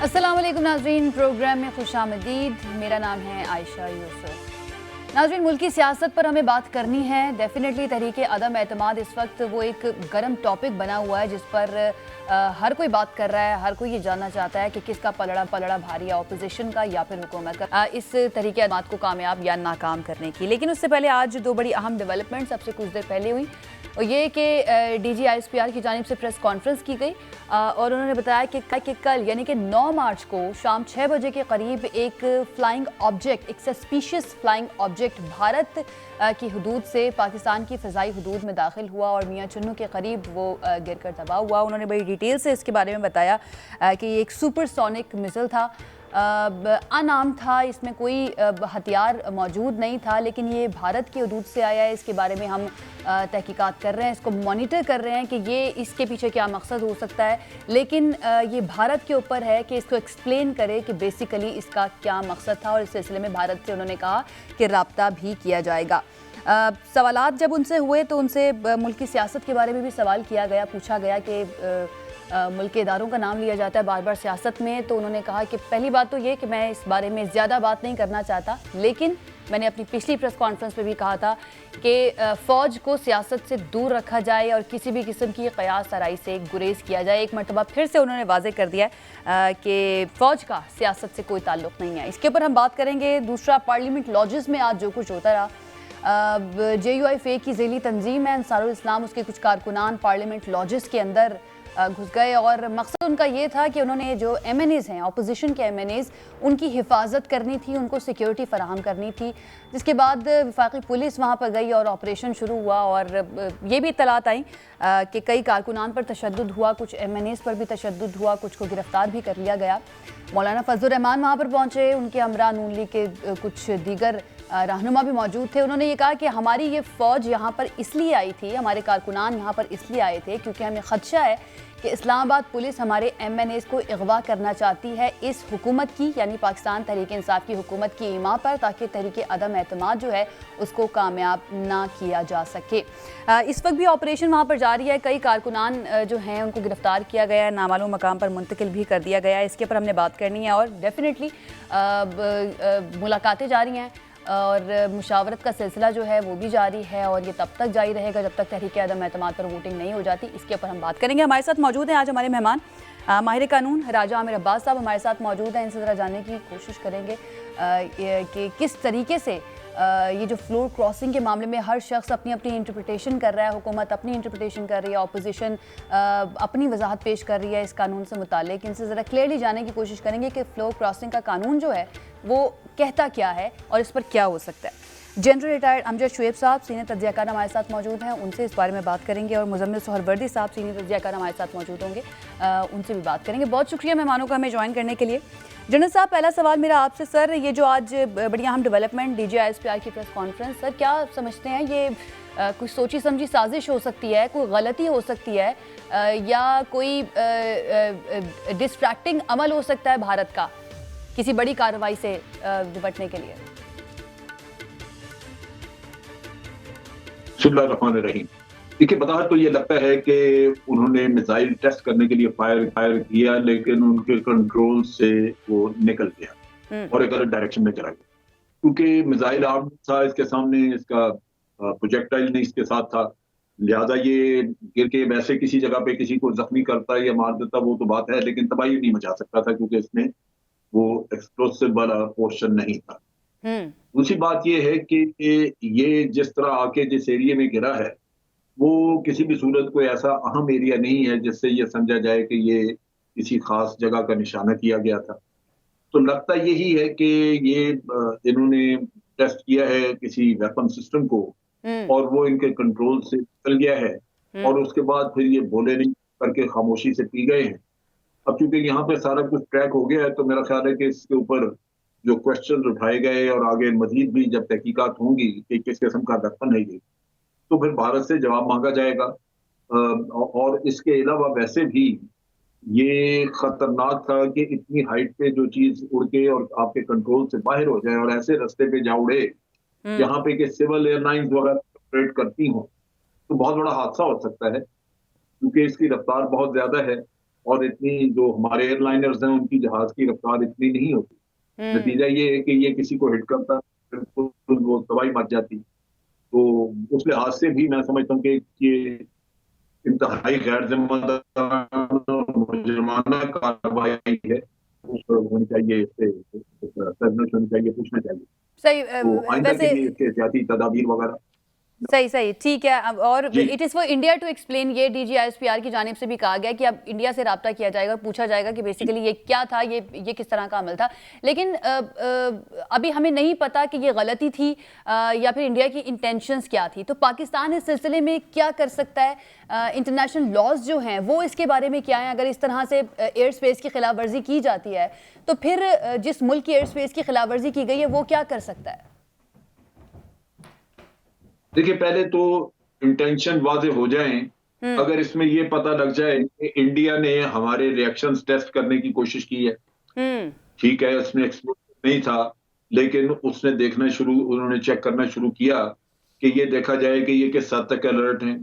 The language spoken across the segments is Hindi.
अस्सलाम वालेकुम नाज़रीन, प्रोग्राम में खुशामदीद। मेरा नाम है आयशा यूसुफ। नाज़रीन, मुल्की सियासत पर हमें बात करनी है। डेफिनेटली तहरीके अदम एतमाद इस वक्त वो एक गर्म टॉपिक बना हुआ है जिस पर हर कोई बात कर रहा है। हर कोई ये जानना चाहता है कि किसका पलड़ा भारी है, अपोजिशन का या फिर हुकूमत का, इस तहरीके अदमाद को कामयाब या नाकाम करने की। लेकिन उससे पहले आज दो बड़ी अहम डेवलपमेंट्स अब से कुछ देर पहले हुई, और ये कि DGISPR की जानिब से प्रेस कॉन्फ्रेंस की गई और उन्होंने बताया कि कल यानी कि 9 मार्च को शाम 6 बजे के करीब एक फ्लाइंग ऑब्जेक्ट, एक सस्पिशियस फ्लाइंग ऑब्जेक्ट भारत की हदूद से पाकिस्तान की फ़ज़ाई हदूद में दाखिल हुआ और मियाँ चुन्नू के करीब वो गिर कर तबाह हुआ। उन्होंने बड़ी डिटेल से इसके बारे में बताया कि ये एक सुपरसोनिक मिसाइल था, अनाम था, इसमें कोई हथियार मौजूद नहीं था, लेकिन ये भारत की हदूद से आया है। इसके बारे में हम तहकीकात कर रहे हैं, इसको मॉनिटर कर रहे हैं कि ये इसके पीछे क्या मकसद हो सकता है। लेकिन ये भारत के ऊपर है कि इसको एक्सप्लेन करे कि बेसिकली इसका क्या मकसद था, और इस सिलसिले में भारत से उन्होंने कहा कि रब्ता भी किया जाएगा। सवालात जब उनसे हुए तो उनसे मुल्क की सियासत के बारे में भी सवाल किया गया, पूछा गया कि मुल्क के इदारों का नाम लिया जाता है बार बार सियासत में, तो उन्होंने कहा कि पहली बात तो ये कि मैं इस बारे में ज़्यादा बात नहीं करना चाहता, लेकिन मैंने अपनी पिछली प्रेस कॉन्फ्रेंस में भी कहा था कि फ़ौज को सियासत से दूर रखा जाए और किसी भी किस्म की क़यास आराई से गुरेज किया जाए। एक मरतबा फिर से उन्होंने वाज़ेह कर दिया कि फ़ौज का सियासत से कोई ताल्लुक़ नहीं है। इसके ऊपर हम बात करेंगे। दूसरा, पार्लियामेंट लॉजेस में आज जो कुछ होता रहा, JUIFA की ज़ेली तंजीम है अंसारुल इस्लाम, उसके कुछ कारकुनान पार्लियामेंट लॉजेस के अंदर घुस गए और मकसद उनका ये था कि उन्होंने जो MNAs हैं, अपोजिशन के MNAs, उनकी हिफाजत करनी थी, उनको सिक्योरिटी फराहम करनी थी। जिसके बाद वफाकी पुलिस वहाँ पर गई और ऑपरेशन शुरू हुआ और ये भी इत्तलात आई कि कई कारकुनान पर तशद्दुद हुआ, कुछ MNAs पर भी तशद्दुद हुआ, कुछ को गिरफ्तार भी कर लिया गया। मौलाना फजलुर रहमान वहाँ पर पहुँचे, उनके हमरा नून लीग के कुछ दीगर रहनुमा भी मौजूद थे। उन्होंने ये कहा कि हमारी ये फ़ौज यहाँ पर इसलिए आई थी, हमारे कारकुनान यहाँ पर इसलिए आए थे क्योंकि हमें ख़दशा है कि इस्लामाबाद पुलिस हमारे MNAs को अगवा करना चाहती है इस हुकूमत की, यानी पाकिस्तान तहरीक इंसाफ की हुकूमत की ईमा पर, ताकि तहरीक अदम एतमाद जो है उसको कामयाब ना किया जा सके। इस वक्त भी ऑपरेशन वहाँ पर जारी है। कई कारकुनान जो हैं उनको गिरफ्तार किया गया है, नामालूम मकाम पर मुंतकिल भी कर दिया गया है। इसके ऊपर हमने बात करनी है और डेफिनेटली मुलाकातें जारी हैं और मुशावरत का सिलसिला जो है वो भी जारी है और ये तब तक जारी रहेगा जब तक तहरीक अदम एतमाद पर वोटिंग नहीं हो जाती। इसके ऊपर हम बात करेंगे। हमारे साथ मौजूद हैं आज हमारे मेहमान माहिर कानून राजा आमिर अब्बास साहब हमारे साथ मौजूद हैं। इनसे ज़रा जानने की कोशिश करेंगे कि किस तरीके से ये जो फ्लोर क्रॉसिंग के मामले में हर शख्स अपनी अपनी इंटरप्रिटेशन कर रहा है, हुकूमत अपनी इंटरप्रिटेशन कर रही है, अपोजिशन अपनी वजाहत पेश कर रही है इस कानून से मुतालिक। इनसे ज़रा क्लियरली जानने की कोशिश करेंगे कि फ्लोर क्रॉसिंग का कानून जो है वो कहता क्या है और इस पर क्या हो सकता है। जनरल रिटायर्ड अमजद शुएब साहब सीनियर तज्ज़ियाकार हमारे साथ मौजूद हैं, उनसे इस बारे में बात करेंगे। और मुज़म्मिल सोहरवर्दी साहब सीनियर तज्ज़ियाकार हमारे साथ मौजूद होंगे, उनसे भी बात करेंगे। बहुत शुक्रिया मेहमानों का हमें ज्वाइन करने के लिए। जनरल साहब, पहला सवाल मेरा आपसे, सर ये जो आज बड़ी अहम डेवलपमेंट DGISPR की प्रेस कॉन्फ्रेंस, सर क्या समझते हैं ये कुछ सोची समझी साजिश हो सकती है, कोई गलती हो सकती है या कोई डिस्ट्रैक्टिंग अमल हो सकता है भारत का किसी बड़ी कार्रवाई से निपटने के लिए? बिस्मिल्लाहिर्रहमानिर्रहीम। देखिए, बताया तो ये लगता है कि उन्होंने मिसाइल टेस्ट करने के लिए फायर किया, लेकिन उनके कंट्रोल से वो निकल गया और एक गलत डायरेक्शन में चला गया, क्योंकि मिसाइल आर्म था इसके सामने, इसका प्रोजेक्टाइल नहीं इसके साथ था। लिहाजा ये गिर के वैसे किसी जगह पे किसी को जख्मी करता या मार देता वो तो बात है, लेकिन तबाही नहीं मचा सकता था क्योंकि इसमें वो एक्सप्लोसिव वाला पोर्शन नहीं था। दूसरी बात ये है कि ये जिस तरह आके जिस एरिया में गिरा है वो किसी भी सूरत कोई ऐसा अहम एरिया नहीं है जिससे ये समझा जाए कि ये किसी खास जगह का निशाना किया गया था। तो लगता यही है कि ये इन्होंने टेस्ट किया है किसी वेपन सिस्टम को और वो इनके कंट्रोल से निकल गया है और उसके बाद फिर ये बोले नहीं करके खामोशी से पी गए हैं। अब चूंकि यहाँ पे सारा कुछ ट्रैक हो गया है तो मेरा ख्याल है कि इसके ऊपर जो क्वेश्चन उठाए गए और आगे मजीद भी जब तहकीकात होंगी कि किस किस्म का वेपन है ये, तो फिर भारत से जवाब मांगा जाएगा। और इसके अलावा वैसे भी ये खतरनाक था कि इतनी हाइट पे जो चीज उड़ के और आपके कंट्रोल से बाहर हो जाए और ऐसे रास्ते पे जा उड़े जहाँ पे कि सिविल एयरलाइंस वगैरह ऑपरेट करती हों, तो बहुत बड़ा हादसा हो सकता है क्योंकि इसकी रफ्तार बहुत ज्यादा है और इतनी जो हमारे एयरलाइनर्स हैं उनकी जहाज की रफ्तार इतनी नहीं होती। नतीजा ये है कि ये किसी को हिट करता तो वो तबाही मच जाती। तो उस लिहाज से भी मैं समझता हूँ कि ये इंतहाई गैर जिम्मेदार मुजरिमाना कार्रवाई है। उस पर होनी चाहिए, इससे सर्जनेट होनी चाहिए, पूछना चाहिए। सही तो आइंदा वैसे के लिए इसके एहतियाती तदाबीर वगैरह। सही सही ठीक है। और जी it is for India to explain, ये DGISPR की जानिब से भी कहा गया कि अब इंडिया से रब्ता किया जाएगा और पूछा जाएगा कि बेसिकली ये क्या था, ये किस तरह का अमल था। लेकिन अभी हमें नहीं पता कि ये गलती थी या फिर इंडिया की इंटेंशंस क्या थी। तो पाकिस्तान इस सिलसिले में क्या कर सकता है? इंटरनेशनल लॉज जो हैं वो इसके बारे में क्या हैं? अगर इस तरह से एयर स्पेस की खिलाफ वर्जी की जाती है तो फिर जिस मुल्क की एयर स्पेस की खिलाफ वर्जी की गई है वो क्या कर सकता है? देखिए, पहले तो इंटेंशन वाज़ेह हो जाएं। अगर इसमें ये पता लग जाए कि इंडिया ने हमारे रिएक्शंस टेस्ट करने की कोशिश की है, ठीक है, उसमें एक्सप्लोसिव नहीं था, लेकिन उसने उन्होंने चेक करना शुरू किया कि ये देखा जाए कि ये किस हद तक अलर्ट हैं,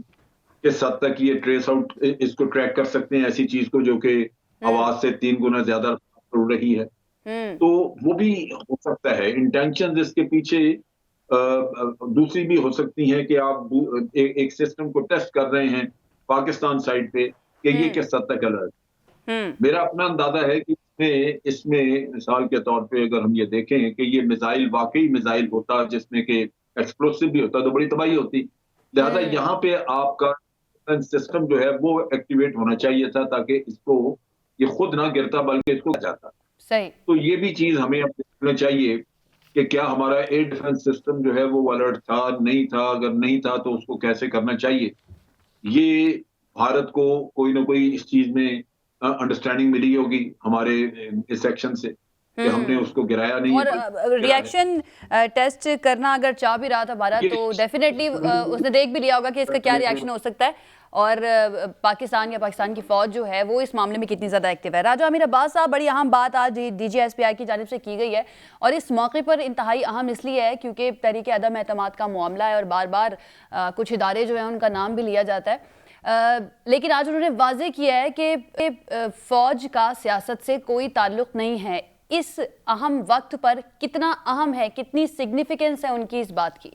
किस हद तक ये इसको ट्रैक कर सकते हैं, ऐसी चीज को जो कि आवाज से 3 गुना ज्यादा उड़ रही है। तो वो भी हो सकता है। इंटेंशन इसके पीछे दूसरी भी हो सकती हैं कि आप एक सिस्टम को टेस्ट कर रहे हैं पाकिस्तान साइड पे कि ये किस हद तक अलर्ट। मेरा अपना अंदाजा है कि इसमें मिसाल के तौर पे अगर हम ये देखें कि ये मिसाइल वाकई मिसाइल होता जिसमें कि एक्सप्लोसिव भी होता तो बड़ी तबाही होती। लिहाजा यहाँ पे आपका डिफेंस सिस्टम जो है वो एक्टिवेट होना चाहिए था ताकि इसको ये खुद ना गिरता बल्कि इसको जाता। सही। तो ये भी चीज हमें अब देखना चाहिए कि क्या हमारा एयर डिफेंस सिस्टम जो है वो अलर्ट था, नहीं था, अगर नहीं था तो उसको कैसे करना चाहिए। ये भारत को कोई ना कोई इस चीज में अंडरस्टैंडिंग मिली होगी हमारे इस एक्शन से कि हमने उसको गिराया नहीं और है। रिएक्शन टेस्ट करना अगर चाह भी रहा था भारत तो डेफिनेटली उसने देख भी लिया होगा कि इसका क्या रिएक्शन हो सकता है और पाकिस्तान या पाकिस्तान की फौज जो है वो इस मामले में कितनी ज़्यादा एक्टिव है। राजा अमीर अब्बास साहब, बड़ी अहम बात आज DGISPR की जानिब से की गई है और इस मौके पर इंतहाई अहम इसलिए है क्योंकि तहरीक अदम एतमाद का मामला है और बार बार कुछ इदारे जो हैं उनका नाम भी लिया जाता है। लेकिन आज उन्होंने वाज़ेह किया है कि फ़ौज का सियासत से कोई ताल्लुक़ नहीं है। इस अहम वक्त पर कितना अहम है, कितनी सिग्निफिकेंस है उनकी इस बात की?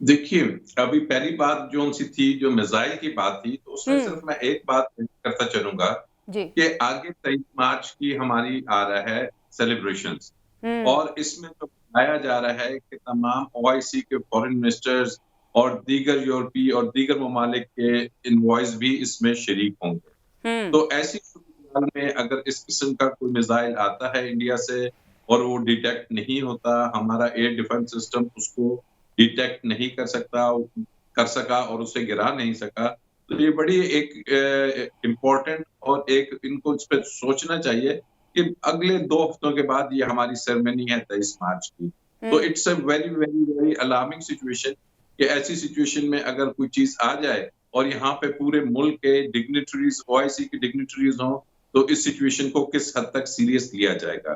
देखिए, अभी पहली बात जो उनसे थी, जो मिसाइल की बात थी, तो उसमें सिर्फ मैं एक बात करता चलूंगा कि आगे 23 मार्च की हमारी आ रहा है सेलिब्रेशंस और इसमें तो बताया जा रहा है कि तमाम OIC के फॉरेन मिनिस्टर्स और दीगर यूरोपीय और दीगर ममालिक के इनवॉइस भी इसमें शरीक होंगे। तो ऐसी सूरत में अगर इस किस्म का कोई मिसाइल आता है इंडिया से और वो डिटेक्ट नहीं होता, हमारा एयर डिफेंस सिस्टम उसको डिटेक्ट नहीं कर सका और उसे गिरा नहीं सका, तो ये बड़ी एक इम्पोर्टेंट और एक इनको इस पे सोचना चाहिए कि अगले 2 हफ्तों के बाद ये हमारी सेरेमनी है 23 मार्च की। तो it's a very very very alarming situation कि ऐसी सिचुएशन में अगर कोई चीज आ जाए और यहाँ पे पूरे मुल्क के डिग्निटरीज OIC के डिग्निटरीज हों तो इस सिचुएशन को किस हद तक सीरियस लिया जाएगा।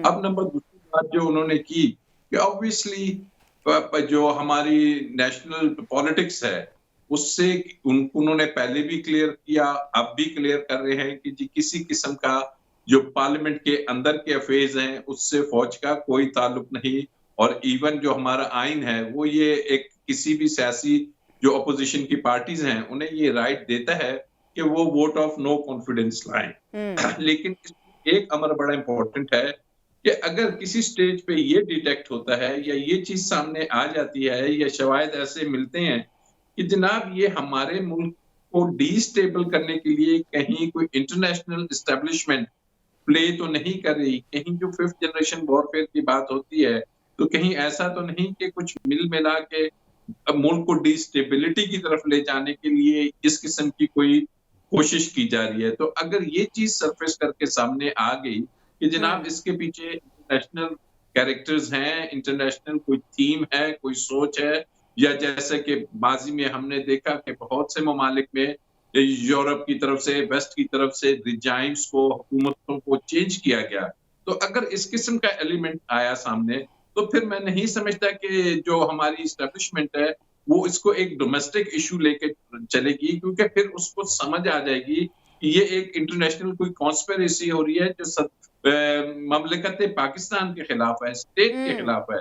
अब नंबर दूसरी बात जो उन्होंने की कि ऑब्वियसली जो हमारी नेशनल पॉलिटिक्स है उससे उन्होंने पहले भी क्लियर किया, अब भी क्लियर कर रहे हैं कि जी किसी किस्म का जो पार्लियामेंट के अंदर के अफेयर्स हैं उससे फौज का कोई ताल्लुक नहीं। और इवन जो हमारा आइन है वो ये एक किसी भी सियासी जो अपोजिशन की पार्टीज हैं उन्हें ये राइट देता है कि वो वोट ऑफ नो कॉन्फिडेंस लाएं। लेकिन एक अमर बड़ा इंपॉर्टेंट है कि अगर किसी स्टेज पे ये डिटेक्ट होता है या ये चीज सामने आ जाती है या शवायद ऐसे मिलते हैं कि जनाब ये हमारे मुल्क को डिस्टेबल करने के लिए कहीं कोई इंटरनेशनल एस्टेब्लिशमेंट प्ले तो नहीं कर रही, कहीं जो 5th जनरेशन वॉरफेयर की बात होती है तो कहीं ऐसा तो नहीं कि कुछ मिल मिला के मुल्क को डिस्टेबिलिटी की तरफ ले जाने के लिए इस किस्म की कोई कोशिश की जा रही है। तो अगर ये चीज सरफेस करके सामने आ गई कि जनाब इसके पीछे इंटरनेशनल कैरेक्टर्स हैं, इंटरनेशनल कोई थीम है, कोई सोच है, या जैसे कि माजी में हमने देखा कि बहुत से ममालिक में यूरोप की तरफ से, वेस्ट की तरफ से रिजाइम्स को, हुकूमतों को चेंज किया गया। तो अगर इस किस्म का एलिमेंट आया सामने तो फिर मैं नहीं समझता कि जो हमारी इस्टेब्लिशमेंट है वो इसको एक डोमेस्टिक इशू लेके चलेगी, क्योंकि फिर उसको समझ आ जाएगी ये एक इंटरनेशनल कोई कॉन्स्पिरेसी हो रही है जो ममलिकत पाकिस्तान के खिलाफ है, स्टेट के खिलाफ है।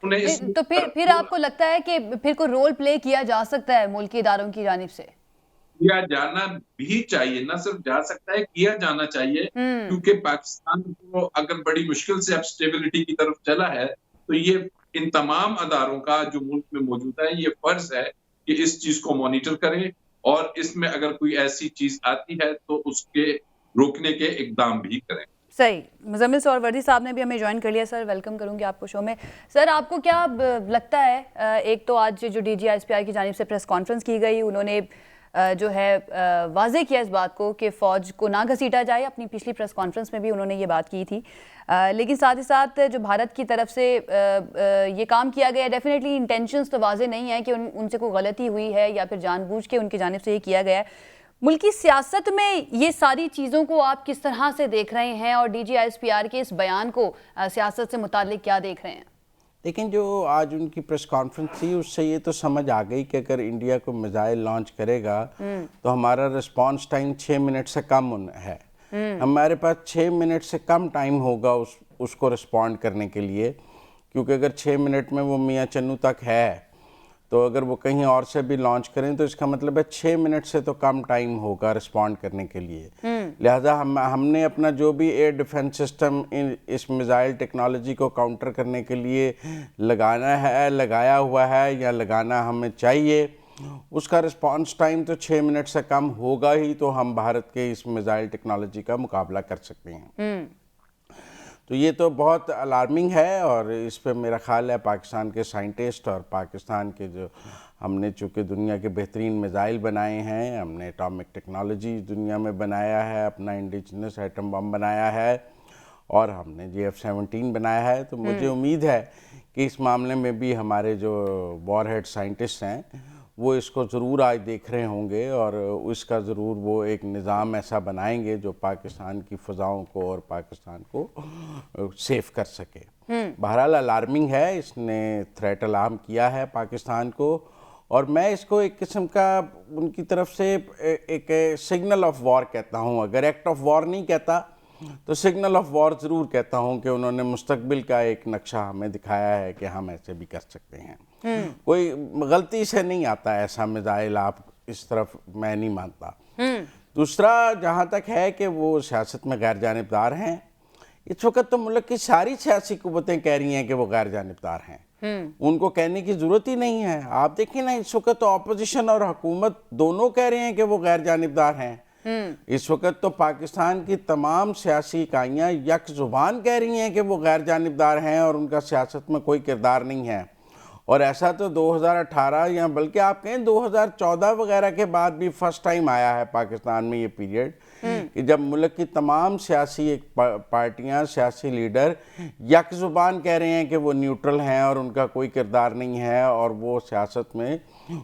उन्हें तो फिर आपको लगता है कि फिर कोई रोल प्ले किया जा सकता है मुल्की इदारों की जानिब से? किया जाना भी चाहिए, ना सिर्फ जा सकता है, किया जाना चाहिए, क्योंकि पाकिस्तान को अगर बड़ी मुश्किल से अब स्टेबिलिटी की तरफ चला है, तो ये इन तमाम अदारों का जो मुल्क में मौजूद है, ये फर्ज है कि इस चीज को मॉनिटर करें और इसमें अगर कोई ऐसी चीज आती है तो उसके रोकने के इकदाम भी करें। सही। मुज़म्मिल सोहरावर्दी साहब ने भी हमें ज्वाइन कर लिया। सर, वेलकम करूंगी आपको शो में। सर, आपको क्या लगता है, एक तो आज जो DGISPR की जानिब से प्रेस कॉन्फ्रेंस की गई, उन्होंने जो है वाज़े किया इस बात को कि फ़ौज को ना घसीटा जाए। अपनी पिछली प्रेस कॉन्फ्रेंस में भी उन्होंने ये बात की थी, लेकिन साथ ही साथ जो भारत की तरफ से ये काम किया गया, डेफिनेटली इंटेंशंस तो वाज़े नहीं है कि उनसे कोई गलती हुई है या फिर जानबूझ के उनकी जानिब से ये किया गया है। मुल्की सियासत में ये सारी चीज़ों को आप किस तरह से देख रहे हैं और DGISPR के इस बयान को सियासत से मुताल्लिक क्या देख रहे हैं? लेकिन जो आज उनकी प्रेस कॉन्फ्रेंस थी उससे ये तो समझ आ गई कि अगर इंडिया को मिसाइल लॉन्च करेगा तो हमारा रिस्पांस टाइम 6 मिनट से कम है। हमारे पास 6 मिनट से कम टाइम होगा उसको रिस्पॉन्ड करने के लिए, क्योंकि अगर 6 मिनट में वो मियाँ चन्नू तक है तो अगर वो कहीं और से भी लॉन्च करें तो इसका मतलब है 6 मिनट से तो कम टाइम होगा रिस्पॉन्ड करने के लिए। लिहाजा हमने अपना जो भी एयर डिफेंस सिस्टम इस मिसाइल टेक्नोलॉजी को काउंटर करने के लिए लगाया हुआ है या लगाना हमें चाहिए, उसका रिस्पॉन्स टाइम तो 6 मिनट से कम होगा ही, तो हम भारत के इस मिसाइल टेक्नोलॉजी का मुकाबला कर सकते हैं। तो ये तो बहुत अलार्मिंग है और इस पे मेरा ख्याल है पाकिस्तान के साइंटिस्ट और पाकिस्तान के जो हमने चूँकि दुनिया के बेहतरीन मिसाइल बनाए हैं, हमने एटॉमिक टेक्नोलॉजी दुनिया में बनाया है, अपना इंडिजिनस एटम बम बनाया है और हमने JF-17 बनाया है, तो मुझे उम्मीद है कि इस मामले में भी हमारे जो वॉरहेड साइंटिस्ट हैं वो इसको ज़रूर आज देख रहे होंगे और इसका ज़रूर वो एक निज़ाम ऐसा बनाएंगे जो पाकिस्तान की फ़ज़ाओं को और पाकिस्तान को सेफ कर सके। बहरहाल अलार्मिंग है, इसने थ्रेट अलार्म किया है पाकिस्तान को और मैं इसको एक किस्म का उनकी तरफ से एक सिग्नल ऑफ वॉर कहता हूँ। अगर एक्ट ऑफ वॉर नहीं कहता तो सिग्नल ऑफ वॉर ज़रूर कहता हूँ कि उन्होंने मुस्तकबिल का एक नक्शा हमें दिखाया है कि हम ऐसे भी कर सकते हैं। कोई गलती से नहीं आता ऐसा मिसाइल, आप इस तरफ मैं नहीं मानता। दूसरा, जहाँ तक है कि वो सियासत में गैर जानिबदार हैं, इस वक्त तो मुल्क की सारी सियासी कुव्वतें कह रही हैं कि वो गैर जानिबदार हैं, उनको कहने की ज़रूरत ही नहीं है। आप देखिए ना, इस वक्त तो अपोजिशन और हुकूमत दोनों कह रहे हैं कि वो गैर जानिबदार हैं। इस वक्त तो पाकिस्तान की तमाम सियासी इकाइयाँ यक ज़ुबान कह रही हैं कि वो गैर जानिबदार हैं और उनका सियासत में कोई किरदार नहीं है। और ऐसा तो 2018 या बल्कि आप कहें 2014 वगैरह के बाद भी फर्स्ट टाइम आया है पाकिस्तान में ये पीरियड कि जब मुल्क की तमाम सियासी पार्टियां, सियासी लीडर यक ज़ुबान कह रहे हैं कि वो न्यूट्रल हैं और उनका कोई किरदार नहीं है और वो सियासत में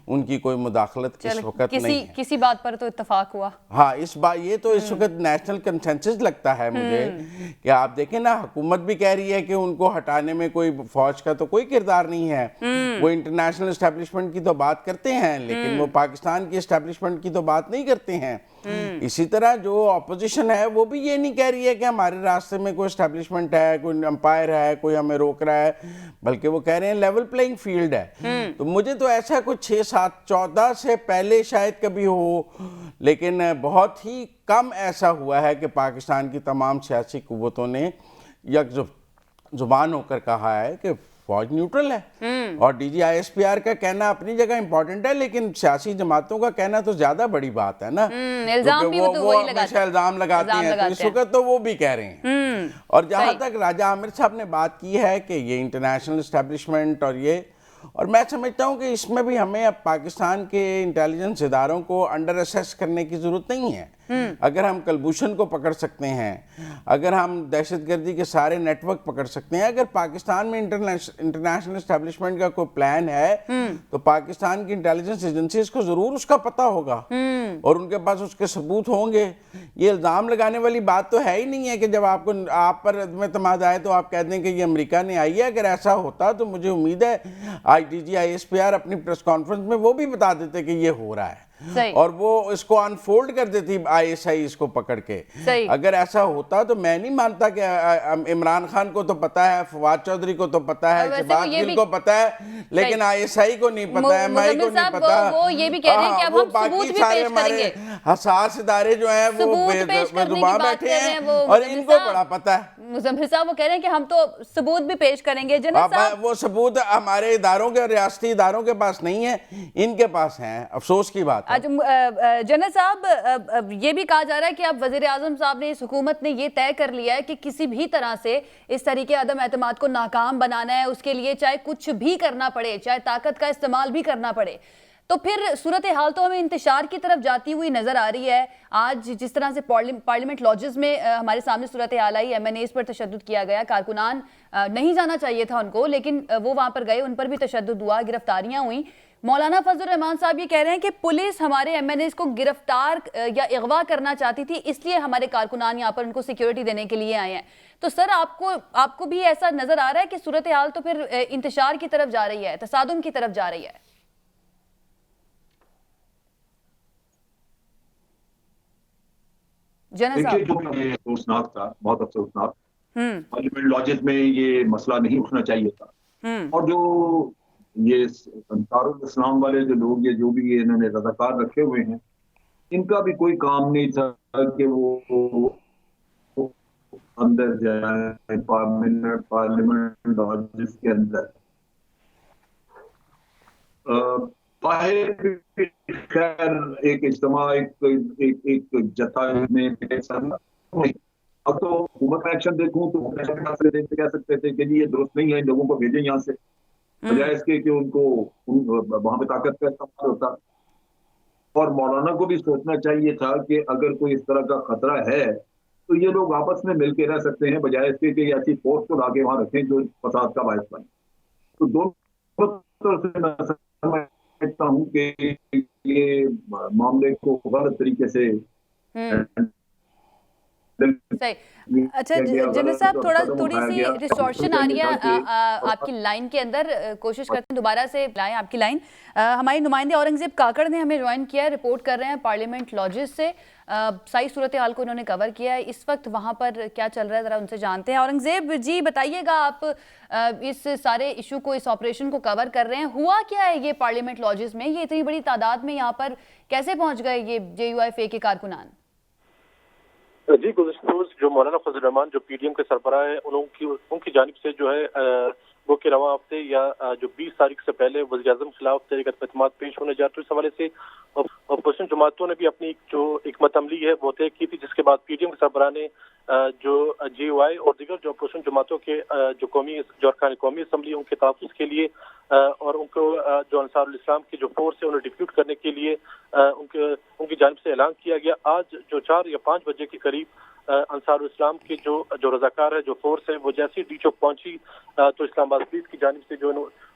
उनकी कोई मुदाखलत इस वक्त नहीं है। किसी बात पर तो इत्तफाक हुआ। हाँ, इस बात ये तो इस वक्त नेशनल कंसेंसस लगता है मुझे कि आप देखें ना, हुकूमत भी कह रही है कि उनको हटाने में कोई फौज का तो कोई किरदार नहीं है। वो इंटरनेशनल एस्टेब्लिशमेंट की तो बात करते हैं लेकिन वो पाकिस्तान की एस्टेब्लिशमेंट की तो बात नहीं करते हैं। इसी तरह जो ऑपोजिशन है वो भी ये नहीं कह रही है कि हमारे रास्ते में कोई एस्टेब्लिशमेंट है, कोई अंपायर है, कोई हमें रोक रहा है, बल्कि वो कह रहे हैं लेवल प्लेइंग फील्ड है। तो मुझे तो ऐसा कुछ 6, 7, 14 से पहले शायद कभी हो, लेकिन बहुत ही कम ऐसा हुआ है कि पाकिस्तान की तमाम सियासी कुव्वतों ने यक जुबान होकर कहा है कि फौज न्यूट्रल है। और DGISPR का कहना अपनी जगह इंपॉर्टेंट है, लेकिन सियासी जमातों का कहना तो ज्यादा बड़ी बात है ना। इल्जाम भी वो हमेशा इल्जाम लगाते हैं, तो इस वक्त तो वो भी कह रहे हैं। और जहां तक राजा आमिर साहब ने बात की है कि ये इंटरनेशनल एस्टेब्लिशमेंट और मैं समझता हूं कि इसमें भी हमें अब पाकिस्तान के इंटेलिजेंस इदारों को अंडर असेस करने की ज़रूरत नहीं है। अगर हम कलभूषण को पकड़ सकते हैं, अगर हम दहशतगर्दी के सारे नेटवर्क पकड़ सकते हैं, अगर पाकिस्तान में इंटरनेशनल एस्टेब्लिशमेंट का कोई प्लान है तो पाकिस्तान की इंटेलिजेंस एजेंसीज को ज़रूर उसका पता होगा और उनके पास उसके सबूत होंगे। ये इल्ज़ाम लगाने वाली बात तो है ही नहीं है कि जब आप पर एतमाद आए तो आप कह दें कि ये अमेरिका ने आई है। अगर ऐसा होता तो मुझे उम्मीद है आज DGISPR अपनी प्रेस कॉन्फ्रेंस में वो भी बता देते कि ये हो रहा है। और वो इसको अनफोल्ड कर देती ISI इसको पकड़ के। अगर ऐसा होता तो मैं नहीं मानता कि इमरान खान को तो पता है, फवाद चौधरी को तो पता है, शहबाज गिल को पता है, लेकिन ISI को नहीं पता है, MI को नहीं पता। वो ये भी कह रहे हैं कि अब हम सबूत भी पेश करेंगे। हसास इदारे जो हैं वो बेजुबान बैठे हैं और इनको बड़ा पता है। मुजम्मिल साहब वो कह रहे हैं कि हम तो सबूत भी पेश करेंगे। जनरल साहब वो सबूत हमारे इदारों के, रियासती इदारों के पास नहीं है, इनके पास हैं। अफसोस की बात है। जनरल साहब ये भी कहा जा रहा है कि अब वजीर आजम साहब ने, इस हुकूमत ने ये तय कर लिया है कि किसी भी तरह से इस तरीके अदम एतमाद को नाकाम बनाना है, उसके लिए चाहे कुछ भी करना पड़े, चाहे ताकत का इस्तेमाल भी करना पड़े। तो फिर सूरत हाल तो हमें इंतशार की तरफ जाती हुई नजर आ रही है। आज जिस तरह से पार्लियामेंट लॉजेस में हमारे सामने सूरत हाल आई, MNAs पर तशद्दुद किया गया, कारकुनान नहीं जाना चाहिए था उनको, लेकिन वो वहां पर गए, उन पर भी तशद्दुद हुआ, गिरफ्तारियां हुई। मौलाना फजल रहमान साहब ये कह रहे हैं कि पुलिस हमारे MNAs को गिरफ्तार या अगवा करना चाहती थी, इसलिए हमारे कारकुनान यहाँ पर उनको सिक्योरिटी देने के लिए आए हैं। तो सर आपको भी ऐसा नजर आ रहा है कि सूरत हाल तो फिर इंतशार की तरफ जा रही है, तसादुम की तरफ जा रही है? देखिए, जो अफसोसनाक था, बहुत अफसोसनाक। पार्लियामेंट लॉजेस में ये मसला नहीं उठना चाहिए था। और जो ये अंसारुल इस्लाम वाले जो लोग, ये जो भी ये इन्होंने रज़ाकार रखे हुए हैं, इनका भी कोई काम नहीं था कि वो अंदर जाए पार्लियामेंट लॉजेस के अंदर। बाहर खैर एक इज्तिमा, एक जत्था में अब तो हुकूमत का एक्शन देखूं तो कह सकते थे कि ये दुरुस्त नहीं है, इन लोगों को भेजें यहाँ से, बजाय इसके कि उनको वहां पे ताकत का इस्तेमाल होता। और मौलाना को भी सोचना चाहिए था कि अगर कोई इस तरह का खतरा है तो ये लोग आपस में मिल के रह सकते हैं, बजाय इसके कि ऐसी फोर्स को लाके वहां रखें जो फसाद का बायस बने। तो दोनों तरफ से मैं समझता हूँ कि ये मामले को गलत तरीके से सही। अच्छा जनरल साहब, थोड़ी सी डिस्टॉर्शन आ रही है आपकी लाइन के अंदर, कोशिश करते हैं दोबारा से लाएं आपकी लाइन। हमारे नुमाइंदे औरंगजेब काकड़ ने हमें ज्वाइन किया है, रिपोर्ट कर रहे हैं पार्लियामेंट लॉजेस से। सही सूरत हाल को उन्होंने कवर किया है, इस वक्त वहां पर क्या चल रहा है जरा उनसे जानते हैं। औरंगजेब जी बताइएगा, आप इस सारे इशू को, इस ऑपरेशन को कवर कर रहे हैं, हुआ क्या है ये पार्लियामेंट लॉजेस में? ये इतनी बड़ी तादाद में यहाँ पर कैसे पहुंच गए ये JUIFA के कारकुनान? जी, गुज़िश्ता रोज़ जो मौलाना फजल रहमान जो PDM के सरबराह है, उनकी जानिब से जो है वो के रवा हफ्ते या जो 20 तारीख से पहले वज़ीर-ए-आज़म के खिलाफ तहरीक एतमाद पेश होने जा रही है। इस हवाले से अपोजिशन जमातों ने भी अपनी जो हिकमत अमली है वो तय की थी, जिसके बाद PDM के सरबराह ने जो GUI और दीगर जो अपोजिशन जमातों के जो अरकान कौमी असम्बली, उनके तहफ़्फ़ुज़ के लिए और उनको जो अंसारुल इस्लाम की जो फोर्स है उन्हें डिफ्यूट करने के लिए उनकी जानिब से ऐलान किया गया। आज जो 4 या 5 बजे के करीब अंसारुल इस्लाम की जो रज़ाकार है, जो फोर्स है, वो जैसी डी चौक पहुंची तो इस्लामाबाद पुलिस की जानिब से जो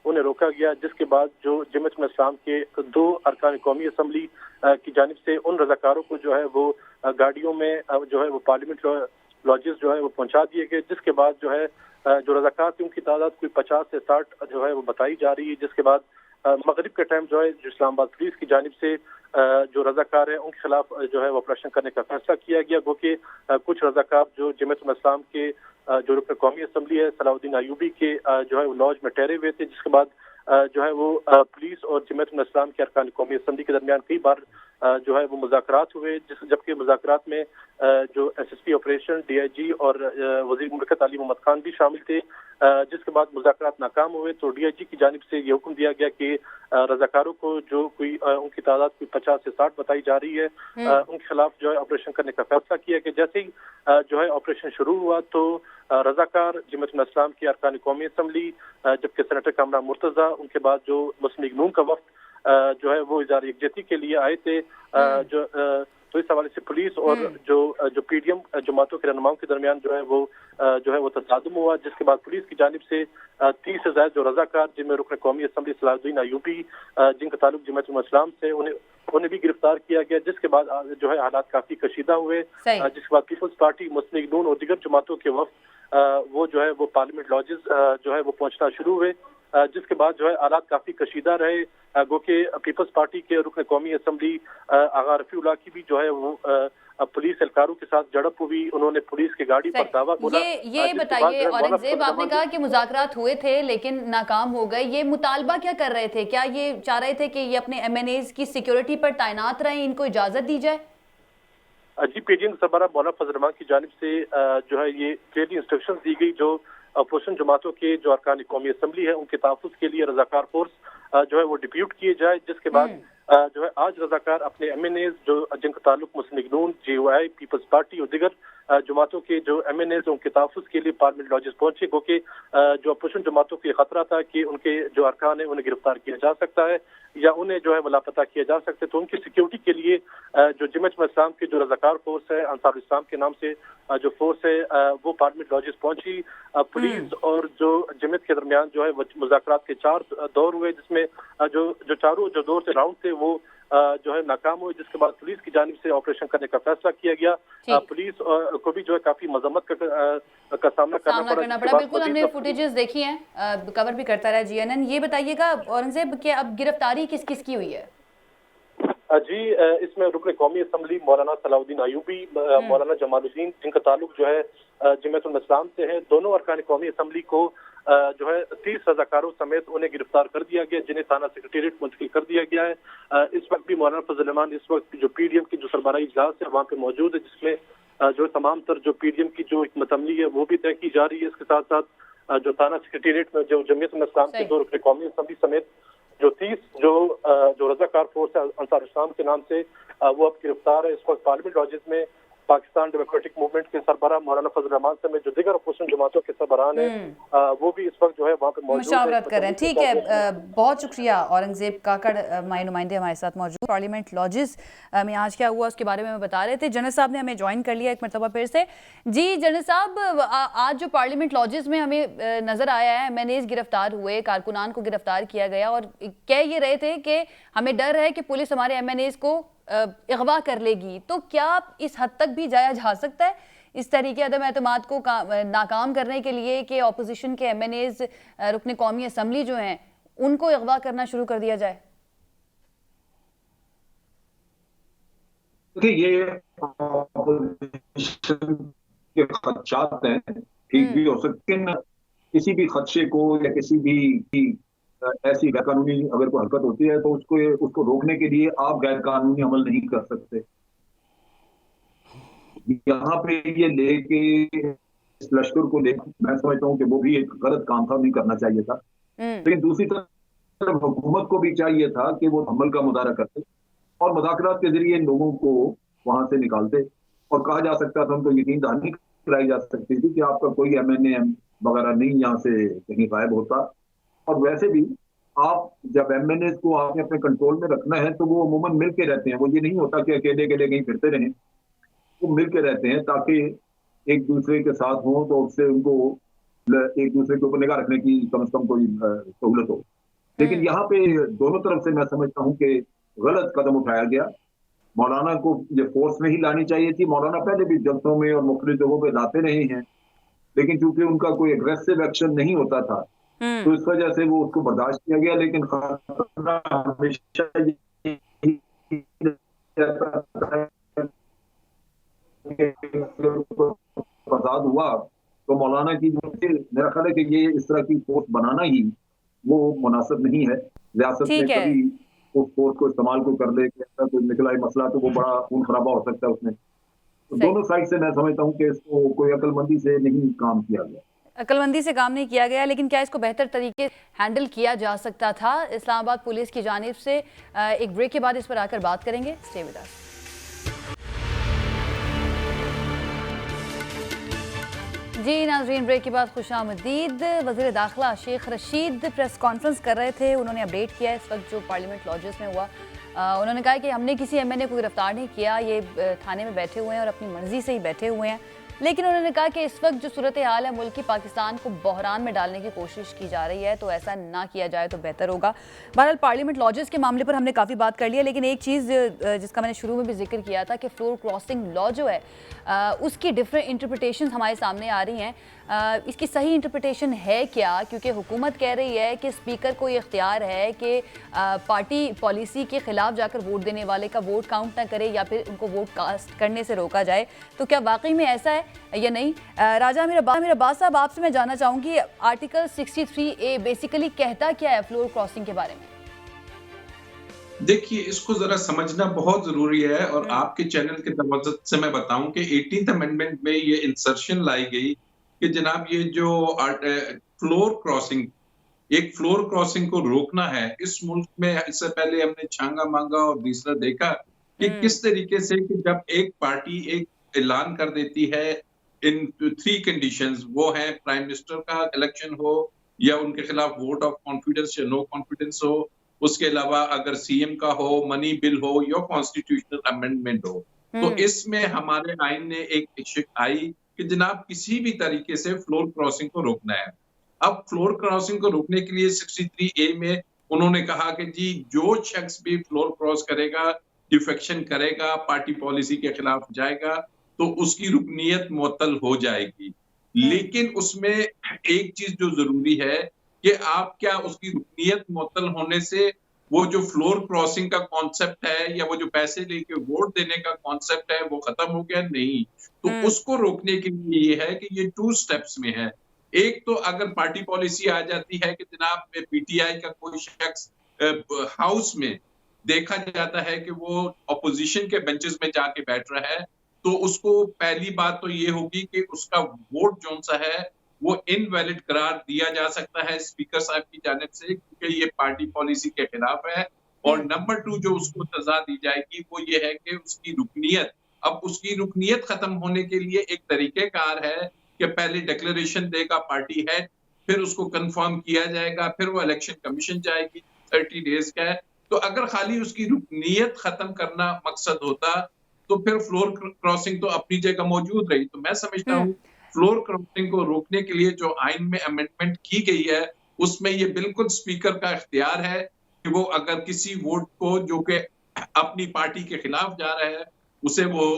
उन्हें रोका गया, जिसके बाद जो जमात इस्लाम के 2 अरकान कौमी असम्बली की जानिब से उन रज़ाकारों को जो है वो गाड़ियों में जो है वो पार्लियामेंट लॉजेस जो है वो पहुंचा दिए गए। जिसके बाद जो है जो रज़ाकार थी उनकी तादाद कोई 50 से 60 जो है वो बताई जा रही है। जिसके बाद मगरिब के टाइम जो है जो इस्लामाबाद पुलिस की जानिब से जो रज़ाकार है उनके खिलाफ जो है वो ऑपरेशन करने का फैसला किया गया। गो कि कुछ रज़ाकार जो जमात इस्लाम के जो रुकन कौमी असम्बली है सलाउद्दीन अयूबी के जो है वो लॉज में ठहरे हुए थे, जिसके बाद जो है वो पुलिस और जमात इस्लाम के अरकान कौमी असम्बली के दरमियान कई बार जो है वो मुज़ाकरात हुए, जबकि मुज़ाकरात में जो SSP ऑपरेशन, DIG और वज़ीर मुमलिकत अली मोहम्मद खान भी शामिल थे। जिसके बाद मुज़ाकरात नाकाम हुए तो DIG की जानिब से ये हुक्म दिया गया कि रज़ाकारों को जो कोई उनकी तादाद कोई 50 से 60 बताई जा रही है, उनके खिलाफ जो है ऑपरेशन करने का फैसला किया कि जैसे ही जो है ऑपरेशन शुरू हुआ तो रज़ाकार जमात इस्लाम की अरकान कौमी असम्बली, जबकि सेनेटर कामरान मुर्तज़ा, उनके बाद जो मुस्लिम लीग नून का वफ्द जो है वो इज़हार यकजहती के लिए आए थे। तो इस हवाले से पुलिस और जो PDM जमातों के रहनुमाओं के दरमियान जो है वो तसादुम हुआ, जिसके बाद पुलिस की जानिब से 30 से ज़ायद जो रज़ाकार, जिनमें रुकन कौमी असम्बली सलाउद्दीन अयूबी, जिनका ताल्लुक जमात इस्लाम से, उन्हें भी गिरफ्तार किया गया। जिसके बाद जो है हालात काफी कशीदा हुए, जिसके बाद पीपल्स पार्टी, मुस्लिम लीग नून और दीगर जमातों के वफ्द वो जो है वो पार्लियामेंट लॉजेस जो है वो पहुंचना शुरू हुए। जिसके बाद जो है हालात काफी कशीदा रहे। गो के पीपल्स पार्टी के रुकन कौमी असम्बली आगा रफीउल्लाह की भी जो है वो पुलिस एहलकारों के साथ झड़प हुई। उन्होंने पुलिस की गाड़ी पर दावा बोला। ये बताइए औरंगजेब, आपने कहा कि मुज़ाकरात हुए थे लेकिन नाकाम हो गए, ये मुतालबा क्या कर रहे थे? क्या ये चाह रहे थे कि ये अपने MNAs की सिक्योरिटी पर तैनात रहें, इनको इजाजत दी जाए? जी, पीडीएम सरबराह मौलाना फजल रहमान की जानिब से जो है ये क्लियरली इंस्ट्रक्शन दी गई जो अपोजिशन जमातों के जो अरकान कौमी असम्बली है उनके तहफ़्फ़ुज़ के लिए रजाकार फोर्स जो है वो डिप्यूट किए जाए, जिसके बाद जो है आज रजाकार अपने MNAs जो जिनका ताल्लुक मुस्लिम लीग नून, JOI, पीपल्स पार्टी और दीगर जमातों के जो MNAs उनके तहफ़्फ़ुज़ के लिए पार्लियामेंट लॉजेस पहुंचे, क्योंकि जो अपोजिशन जमातों को खतरा था कि उनके जो अरकान है उन्हें गिरफ्तार किया जा सकता है या उन्हें जो है वो लापता किया जा सकता है। तो उनकी सिक्योरिटी के लिए जो जमात इस्लाम के जो रजाकार फोर्स है, अंसार इस्लाम के नाम से जो फोर्स है वो पार्लियामेंट लॉजेस पहुंची। पुलिस और जो जमात के दरमियान जो है मुज़ाकरात के 4 दौर हुए, जिसमें जो चारों जो दौर से राउंड थे वो जो है नाकाम हुए, जिसके बाद पुलिस की जानिब से ऑपरेशन करने का फैसला किया गया। पुलिस को भी जो है काफी मजम्मत का सामना करना पड़ा। बिल्कुल, हमने फुटेजेस देखी हैं, कवर भी करता रहा GNN। ये बताइएगा औरंगजेब कि अब गिरफ्तारी किस किस की हुई है? जी, इसमें रुकन कौमी असम्बली मौलाना सलाउद्दीन अयूबी, मौलाना जमालुद्दीन, जिनका ताल्लुक जो है जमात इस्लाम से है, दोनों अरकान कौमी असम्बली को जो है 30 रजाकारों समेत उन्हें गिरफ्तार कर दिया गया, जिन्हें थाना सेक्रेटेरिएट मुंतकिल कर दिया गया है। इस वक्त भी मौलाना फजल रहमान इस वक्त जो PDM की जो सरबराही इजलास है वहाँ पे मौजूद है, जिसमें जो तमाम तर जो PDM की जो एक मतमली है वो भी तय की जा रही है। इसके साथ साथ जो थाना सेक्रेटेरिएट में जो जमात इस्लाम के दो रुकन कौमी असम्बली समेत जो 30 जो रजाकार फोर्स है अंसार इस्लाम के नाम से वो अब गिरफ्तार है। इस वक्त पार्लियामेंट लॉजेस में पाकिस्तान डेमोक्रेटिक मूवमेंट के सरबराह मौलाना फजल रहमान समेत जो दीगर अपोजिशन जमातों के सरबराह हैं वो भी इस वक्त जो है वहाँ पे मौजूद मुशावरत कर रहे हैं। ठीक है, बहुत शुक्रिया औरंगजेब काकड़, माय नुमाइंदे हमारे साथ मौजूद। पार्लियामेंट लॉजेस में आज क्या हुआ उसके बारे में बता रहे थे। जनरल साहब ने हमें ज्वाइन कर लिया एक मरतबा फिर से। जी जनरल साहब, आज जो पार्लियामेंट लॉजेस में हमें नजर आया है, MNAs गिरफ्तार हुए, कारकुनान को गिरफ्तार किया गया और कह ये रहे थे कि हमें डर है कि पुलिस हमारे MNAs को अगवा कर लेगी। तो क्या इस हद तक भी जाया जा सकता है इस तरीके अदम एतमाद को नाकाम करने के लिए कि ऑपोजिशन के MNAs रुकने कौमी असम्बली जो हैं उनको अगवा करना शुरू कर दिया जाए? देखिए, ये के खदशात हैं, ठीक भी हो सकते हैं। किसी भी खदशे को या किसी भी ऐसी गैर कानूनी अगर कोई हरकत होती है तो उसको रोकने के लिए आप गैर कानूनी अमल नहीं कर सकते। यहाँ पे ये लेके इस लश्कर को लेकर मैं समझता हूँ कि वो भी एक गलत काम था, नहीं करना चाहिए था। लेकिन दूसरी तरफ हुकूमत को भी चाहिए था कि वो अमल का मुदारा करते और मुज़ाकरात के जरिए लोगों को वहां से निकालते और कहा जा सकता था, उनको यकीन दहानी कराई जा सकती थी कि आपका कोई MNA वगैरह नहीं यहाँ से कहीं गायब होता। और वैसे भी आप जब MNAs को आपने अपने कंट्रोल में रखना है तो वो अमूमन मिल के रहते हैं। वो ये नहीं होता कि अकेले अकेले कहीं फिरते रहें, वो मिल के रहते हैं ताकि एक दूसरे के साथ हों तो उससे उनको एक दूसरे के ऊपर निगाह रखने की कम से कम कोई सहूलत हो। लेकिन यहाँ पे दोनों तरफ से मैं समझता हूँ कि गलत कदम उठाया गया। मौलाना को ये फोर्स नहीं लानी चाहिए थी। मौलाना पहले भी जलसों में और मुख्तलिफ जगहों पे लाते रहे हैं, लेकिन चूंकि उनका कोई एग्रेसिव एक्शन नहीं होता था तो इस वजह से वो उसको बर्दाश्त किया गया। लेकिन खतरा हमेशा फसाद हुआ तो मौलाना की मेरा ख्याल है कि ये इस तरह की फोर्स बनाना ही वो मुनासिब नहीं है। रियासत में कभी उस फोर्स को इस्तेमाल को कर ले, कोई निकला मसला तो वो बड़ा खून खराबा हो सकता है उसमें। तो दोनों साइड से मैं समझता हूँ कि इसको कोई अक्लमंदी से नहीं काम किया गया। अक्लमंदी से काम नहीं किया गया, लेकिन क्या इसको बेहतर तरीके हैंडल किया जा सकता था? इस्लामाबाद पुलिस की जानिब से एक ब्रेक के बाद इस पर आकर बात करेंगे। Stay with us. जी नाज़रीन, ब्रेक के बाद खुशामदीद। वज़ीर दाखिला शेख रशीद प्रेस कॉन्फ्रेंस कर रहे थे, उन्होंने अपडेट किया इस वक्त जो पार्लियामेंट लॉजेस में हुआ। उन्होंने कहा कि हमने किसी MNA को गिरफ्तार नहीं किया, ये थाने में बैठे हुए हैं और अपनी मर्जी से ही बैठे हुए हैं। लेकिन उन्होंने कहा कि इस वक्त जो सूरत हाल है मुल्क की, पाकिस्तान को बहरान में डालने की कोशिश की जा रही है, तो ऐसा ना किया जाए तो बेहतर होगा। बहरहाल पार्लियामेंट लॉजेस के मामले पर हमने काफ़ी बात कर लिया, लेकिन एक चीज़ जिसका मैंने शुरू में भी जिक्र किया था कि फ्लोर क्रॉसिंग लॉ जो है उसकी डिफरेंट इंटरप्रिटेशन हमारे सामने आ रही हैं। इसकी सही इंटरप्रिटेशन है क्या? क्योंकि हुकूमत कह रही है कि स्पीकर को ये इख्तियार है कि पार्टी पॉलिसी के खिलाफ जाकर वोट देने वाले का वोट काउंट ना करे या फिर उनको वोट कास्ट करने से रोका जाए। तो क्या वाकई में ऐसा है या नहीं? राजा मीर अब्बास साहब, आपसे मैं जानना चाहूँगी, आर्टिकल 63A बेसिकली कहता क्या है फ्लोर क्रॉसिंग के बारे में? देखिए, इसको जरा समझना बहुत जरूरी है, और आपके चैनल के तवज्जुह से मैं बताऊं कि 18th अमेंडमेंट में ये इंसर्शन लाई गई कि जनाब ये जो फ्लोर क्रॉसिंग, एक फ्लोर क्रॉसिंग को रोकना है इस मुल्क में। इससे पहले हमने छांगा मांगा और तीसरा देखा कि किस तरीके से कि जब एक पार्टी एक ऐलान कर देती है इन 3 कंडीशंस, वो है प्राइम मिनिस्टर का इलेक्शन हो, या उनके खिलाफ वोट ऑफ कॉन्फिडेंस या नो कॉन्फिडेंस हो, उसके अलावा अगर सीएम का हो, मनी बिल हो, या कॉन्स्टिट्यूशनल अमेंडमेंट हो। तो इसमें हमारे आइन ने एक शिक आई कि जनाब किसी भी तरीके से फ्लोर क्रॉसिंग को रोकना है। अब फ्लोर क्रॉसिंग को रोकने के लिए 63A में उन्होंने कहा कि जी जो शख्स भी फ्लोर क्रॉस करेगा, डिफेक्शन करेगा, पार्टी पॉलिसी के खिलाफ जाएगा, तो उसकी रुकनीयत मुअत्तल हो जाएगी। लेकिन उसमें एक चीज जो जरूरी है कि आप क्या उसकी रुकनीयत मुअत्तल होने से वो जो फ्लोर क्रॉसिंग का कॉन्सेप्ट है या वो जो पैसे लेके वोट देने का कॉन्सेप्ट है वो खत्म हो गया? नहीं। तो उसको रोकने के लिए ये है कि ये 2 स्टेप्स में है। एक तो अगर पार्टी पॉलिसी आ जाती है कि जनाब पीटीआई का कोई शख्स हाउस में देखा जाता है कि वो ऑपोजिशन के बेंचेस में जाके बैठ रहा है, तो उसको पहली बात तो ये होगी कि उसका वोट जो सा है वो इनवैलिड करार दिया जा सकता है स्पीकर साहब की जानिब से, क्योंकि ये पार्टी पॉलिसी के खिलाफ है। और नंबर 2 जो उसको सजा दी जाएगी वो ये है कि उसकी रुकनीयत, अब उसकी रुकनीयत खत्म होने के लिए एक तरीकेकार है कि पहले डिक्लेरेशन देगा पार्टी हेड, फिर उसको कंफर्म किया जाएगा, फिर वो इलेक्शन कमीशन जाएगी, 30 डेज का है। तो अगर खाली उसकी रुकनीयत खत्म करना मकसद होता तो फिर फ्लोर क्रॉसिंग तो अपनी जगह मौजूद रही। तो मैं समझता हूँ फ्लोर क्रॉसिंग को रोकने के लिए जो आइन में अमेंडमेंट की गई है उसमें ये बिल्कुल स्पीकर का इख्तियार है कि वो अगर किसी वोट को जो कि अपनी पार्टी के खिलाफ जा रहा है उसे वो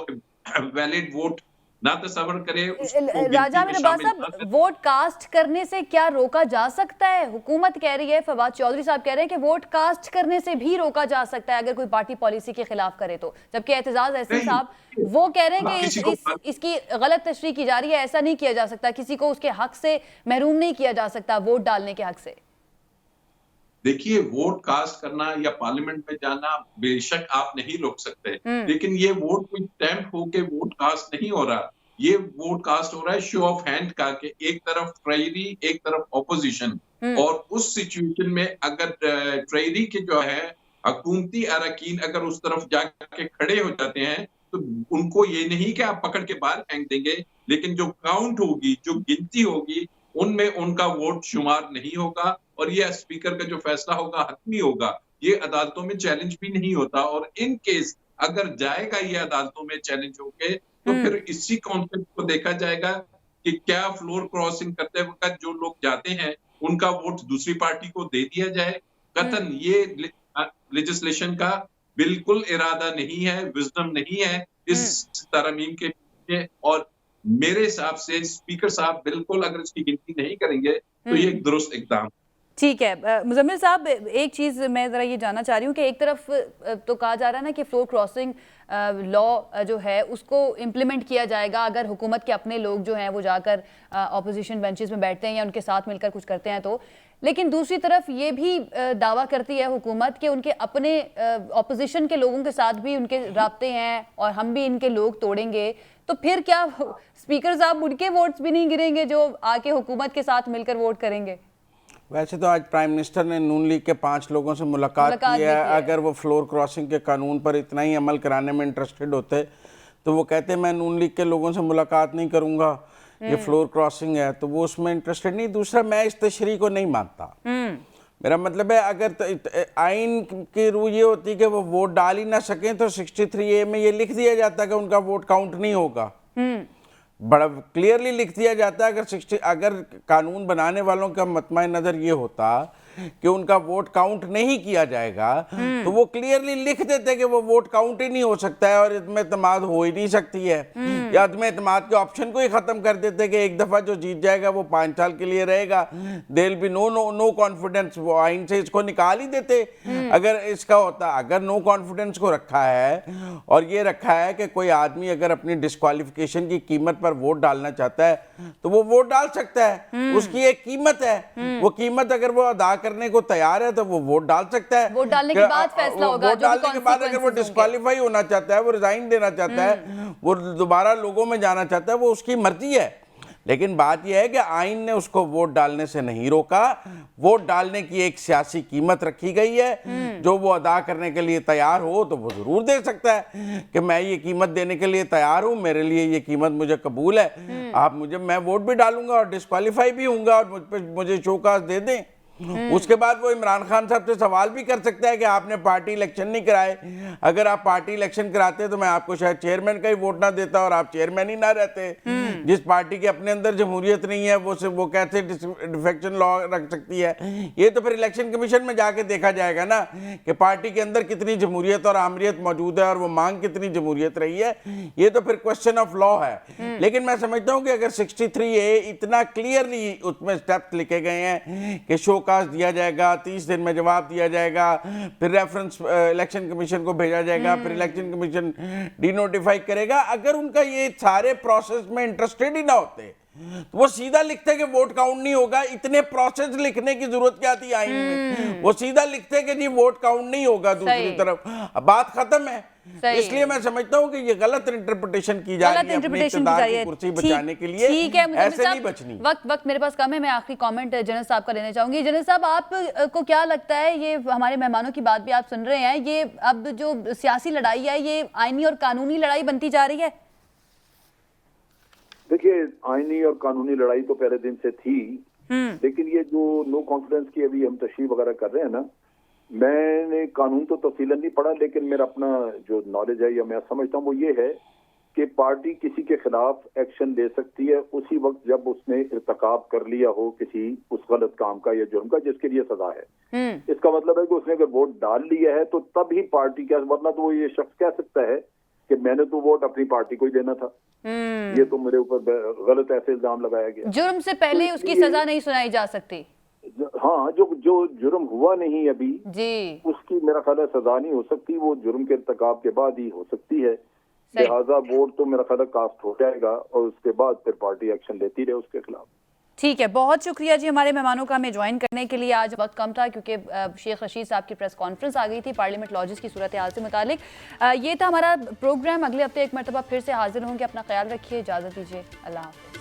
वैलिड वोट ना तस्वर करे। राजा मीर अब्बास साहब, वोट कास्ट करने से क्या रोका जा सकता है? हुकूमत कह रही है, फवाद चौधरी साहब कह रहे हैं कि वोट कास्ट करने से भी रोका जा सकता है अगर कोई पार्टी पॉलिसी के खिलाफ करे तो, जबकि एतजाज एहसन साहब वो कह रहे हैं कि इसकी गलत तशरीह की जा रही है, ऐसा नहीं किया जा सकता, किसी को उसके हक से महरूम नहीं किया जा सकता वोट डालने के हक से। देखिए, वोट कास्ट करना या पार्लियामेंट में जाना बेशक आप नहीं रोक सकते, लेकिन ये वोट कोई स्टैम्प होके वोट कास्ट नहीं हो रहा। ये वोट कास्ट हो रहा है शो ऑफ हैंड का, कि एक तरफ ट्रेजरी एक तरफ ऑपोजिशन। और उस सिचुएशन में अगर ट्रेजरी के जो है हुकूमती अरकान अगर उस तरफ जाके खड़े हो जाते हैं तो उनको ये नहीं कि आप पकड़ के बाहर फेंक देंगे, लेकिन जो काउंट होगी, जो गिनती होगी, उनमें उनका वोट शुमार नहीं होगा और ये स्पीकर का जो फैसला होगा हतमी होगा। ये अदालतों में चैलेंज भी नहीं होता, और इन केस अगर जाएगा ये अदालतों में चैलेंज होके तो फिर इसी कॉन्सेप्ट को देखा जाएगा कि क्या फ्लोर क्रॉसिंग करते वक्त जो लोग जाते हैं उनका वोट दूसरी पार्टी को दे दिया जाए। कतन ये लेजिस्लेशन का बिल्कुल इरादा नहीं है, विजडम नहीं है इस तरमीम के पीछे। और मेरे हिसाब से स्पीकर साहब बिल्कुल अगर इसकी गिनती नहीं करेंगे तो ये एक दुरुस्त इक़दाम। ठीक है मुजम्मिल साहब, एक चीज़ मैं ज़रा ये जानना चाह रही हूँ कि एक तरफ तो कहा जा रहा है ना कि फ्लोर क्रॉसिंग लॉ जो है उसको इम्प्लीमेंट किया जाएगा अगर हुकूमत के अपने लोग जो हैं वो जाकर ऑपोजिशन बेंचेस में बैठते हैं या उनके साथ मिलकर कुछ करते हैं तो। लेकिन दूसरी तरफ ये भी दावा करती है हुकूमत कि उनके अपने ऑपोजिशन के लोगों के साथ भी उनके राब्ते हैं और हम भी इनके लोग तोड़ेंगे, तो फिर क्या स्पीकर साहब उनके वोट्स भी नहीं गिरेंगे जो आके हुकूमत के साथ मिलकर वोट करेंगे? वैसे तो आज प्राइम मिनिस्टर ने नून लीग के 5 लोगों से मुलाकात की है। अगर वो फ्लोर क्रॉसिंग के कानून पर इतना ही अमल कराने में इंटरेस्टेड होते तो वो कहते मैं नून लीग के लोगों से मुलाकात नहीं करूंगा, ये फ्लोर क्रॉसिंग है, तो वो उसमें इंटरेस्टेड नहीं। दूसरा, मैं इस तशरीह को नहीं मानता। मेरा मतलब है अगर आइन की रूह ये होती कि वो वोट डाल ही ना सकें तो 63A में ये लिख दिया जाता कि उनका वोट काउंट नहीं होगा। बड़ा क्लियरली लिख दिया जाता है। अगर कानून बनाने वालों का मतमा नज़र ये होता कि उनका वोट काउंट नहीं किया जाएगा तो वो क्लियरली लिख देते कि वो वोट काउंट ही नहीं हो सकता है और इत्मीनान एतमाद हो ही नहीं सकती है, या इत्मीनान एतमाद के ऑप्शन को ही खत्म कर देते कि एक दफा जो जीत जाएगा वो 5 साल के लिए रहेगा, देयर बी नो कॉन्फिडेंस, वो आइन से इसको निकाल ही देते अगर इसका होता। अगर नो कॉन्फिडेंस को रखा है और ये रखा है कि कोई आदमी अगर अपनी डिस्क्वालिफिकेशन की कीमत पर वोट डालना चाहता है तो वो वोट डाल सकता है, उसकी एक कीमत है, वो कीमत अगर वो अदा करने को तैयार है तो वो वोट डाल सकता है। वोट डालने के बाद फैसला होगा। वोट डालने के बाद अगर वो डिस्क्वालीफाई होना चाहता है, वो रिजाइन देना चाहता है, वो दोबारा लोगों में जाना चाहता है, वो उसकी मर्जी है। लेकिन बात यह है कि आइन ने उसको वोट डालने से नहीं रोका। वोट डालने की एक सियासी कीमत रखी गई है, जो वो अदा करने के लिए तैयार हो तो वो जरूर दे सकता है कि मैं ये कीमत देने के लिए तैयार हूं, मेरे लिए ये कीमत मुझे कबूल है, आप मुझे, मैं वोट भी डालूंगा और डिस्क्वालीफाई भी होऊंगा और मुझे शोकाज दे दें। उसके बाद वो इमरान खान साहब से सवाल भी कर सकता है कि आपने पार्टी इलेक्शन नहीं कराए, अगर आप पार्टी इलेक्शन कराते तो मैं आपको शायद चेयरमैन का ही वोट ना देता और आप चेयरमैन ही ना रहते। जिस पार्टी के अपने अंदर जमहूरियत नहीं है वो कैसे डिफेक्शन लॉ रख सकती है? ये तो फिर इलेक्शन कमीशन में जाके देखा जाएगा ना कि पार्टी के अंदर कितनी जमहूरियत और आमरीत मौजूद है और वो मांग कितनी जमहूरियत रही है। ये तो फिर क्वेश्चन ऑफ लॉ है। लेकिन मैं समझता हूँ कि अगर 63A इतना क्लियरली उसमें स्टेप्स लिखे गए हैं कि शो दिया जाएगा, 30 दिन में जवाब दिया जाएगा, फिर रेफरेंस इलेक्शन कमीशन को भेजा जाएगा, फिर इलेक्शन कमीशन डिनोटिफाई करेगा। अगर उनका ये सारे प्रोसेस में इंटरेस्टेड ही ना होते तो वो सीधा लिखते कि वोट काउंट नहीं होगा। इतने प्रोसेस लिखने की जरूरत क्या थी आइन में? वो सीधा लिखते कि जी वोट काउंट नहीं होगा दूसरी तरफ, बात खत्म है। इसलिए मैं समझता हूं कि ये गलत इंटरप्रिटेशन की जा रही है अपनी इक़्तिदार की कुर्सी बचाने के लिए। ठीक है, ऐसे नहीं बचनी। वक्त मेरे पास कम है, मैं आखिरी कमेंट जनरल साहब का लेना चाहूंगी। जनरल साहब, आपको क्या लगता है, ये हमारे मेहमानों की बात भी आप सुन रहे हैं, ये अब जो सियासी लड़ाई है ये आईनी और कानूनी लड़ाई बनती जा रही है? देखिए, आईनी और कानूनी लड़ाई तो पहले दिन से थी, लेकिन ये जो नो कॉन्फिडेंस की अभी हम तशरीह वगैरह कर रहे हैं ना, मैंने कानून तो तफसीलन नहीं पढ़ा, लेकिन मेरा अपना जो नॉलेज है या मैं समझता हूँ वो ये है कि पार्टी किसी के खिलाफ एक्शन ले सकती है उसी वक्त जब उसने इर्तिकाब कर लिया हो किसी उस गलत काम का या जुर्म का जिसके लिए सजा है। इसका मतलब है कि उसने अगर वोट डाल लिया है तो तब ही पार्टी का, वरना तो वो ये शख्स कह सकता है कि मैंने तो वोट अपनी पार्टी को ही देना था, ये तो मेरे ऊपर गलत ऐसे इल्जाम लगाया गया। जुर्म से पहले उसकी सजा नहीं सुनाई जा सकती। हाँ, जो जुर्म हुआ नहीं अभी जी, उसकी मेरा ख्याल है सजा नहीं हो सकती, वो जुर्म के इर्तिकाब के बाद ही हो सकती है। लिहाजा वोट तो मेरा ख्याल है कास्ट हो जाएगा और उसके बाद फिर पार्टी एक्शन लेती रहे उसके खिलाफ। ठीक है, बहुत शुक्रिया जी हमारे मेहमानों का हमें ज्वाइन करने के लिए। आज वक्त कम था क्योंकि शेख रशीद साहब की प्रेस कॉन्फ्रेंस आ गई थी पार्लियामेंट लॉजिस की सूरत हाल से मुतालिक। ये था हमारा प्रोग्राम। अगले हफ्ते एक मरतबा फिर से हाजिर होंगे। अपना ख्याल रखिए, इजाज़त दीजिए, अल्लाह हाफ़िज़।